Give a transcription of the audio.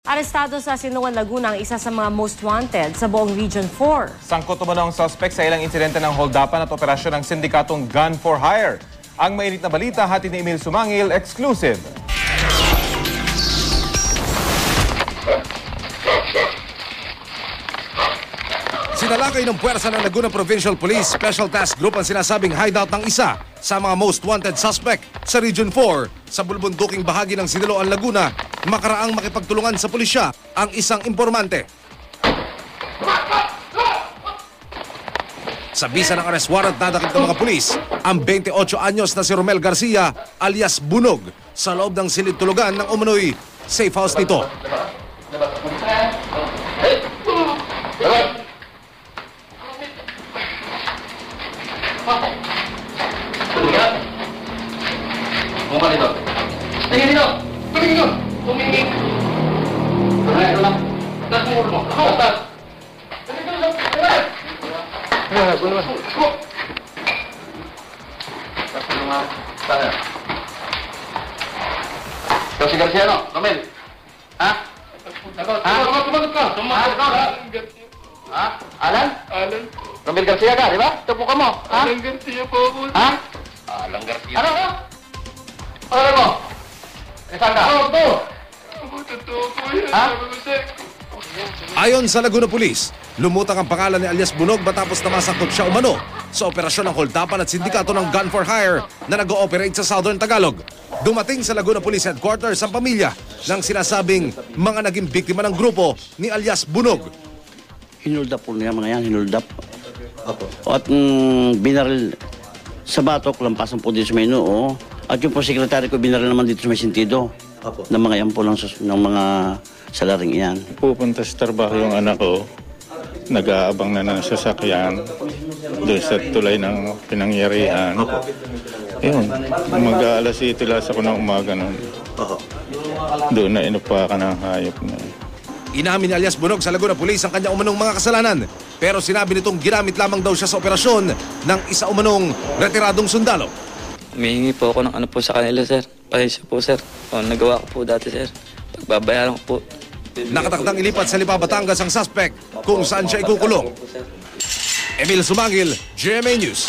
Arestado sa Sinuan, Laguna ang isa sa mga most wanted sa buong Region 4. Sangkot umano ang suspect sa ilang insidente ng holdapan at operasyon ng sindikatong Gun for Hire. Ang mainit na balita, hatid ni Emil Sumangil, exclusive. Sinalakay ng puwersa ng Laguna Provincial Police Special Task Group ang sinasabing hideout ng isa sa mga most wanted suspect sa Region 4 sa bulubunduking bahagi ng Siloan, Laguna, makaraang makipagtulungan sa pulisya ang isang impormante. Sa bisa ng arrest warrant nadakip ng mga pulis ang 28 anyos na si Romel Garcia alias Bunog sa loob ng silid tulugan ng umano'y safe house nito. Bumalik dito. Tingin dito. Tumingin dito. Tumingin. Ano lang? Taas mo ulo mo. Taas. Tingin dito. Tingin. Buno ba? Taas mo nga. Taas. Ito si Garcia, no? Romel. Ha? Ha? Tumagot ka. Tumagot ka. Ha? Alan? Alan. Romel Garcia ka, di ba? Tupo ka mo. Ha? Alan Garcia po ako. Ha? Alan Garcia. Ano? Ano mo? Saan ka? Ano to? Totoo po yan. Ha? Ayon sa Laguna Police, lumutang ang pangalan ni alias Bunog matapos na masangkot siya umano sa operasyon ng holdapan at sindikato ng Gun for Hire na nag-ooperate sa Southern Tagalog. Dumating sa Laguna Police Headquarters ang pamilya ng sinasabing mga naging biktima ng grupo ni alias Bunog. Hinuld up po niya mga yan, hinuld up. At binaril sa batok, lampasan po dito sa may noo. At yung po sekretary ko binaril naman dito sa may sentido. Ng mga yan po lang ng mga salaring iyan. Pupunta sa trabaho yung anak ko, nag-aabang na ng sasakyan doon sa tulay ng pinangyarihan. Yun, mag-aalas 7 ako ng umaga nun. Doon na inupakan ng hayop na. Inamin ni alias Bunog sa Laguna Police ang kanyang umanong mga kasalanan. Pero sinabi nitong ginamit lamang daw siya sa operasyon ng isa umanong retiradong sundalo. Humihingi po ako ng ano po sa kanila, sir. Pasensya po, sir. Nagawa ko po dati, sir. Pagbabayaran ko po. Nakatakdang ilipat sa Lipa, Batangas ang suspect kung saan siya ikukulong. Emil Sumangil, GMA News.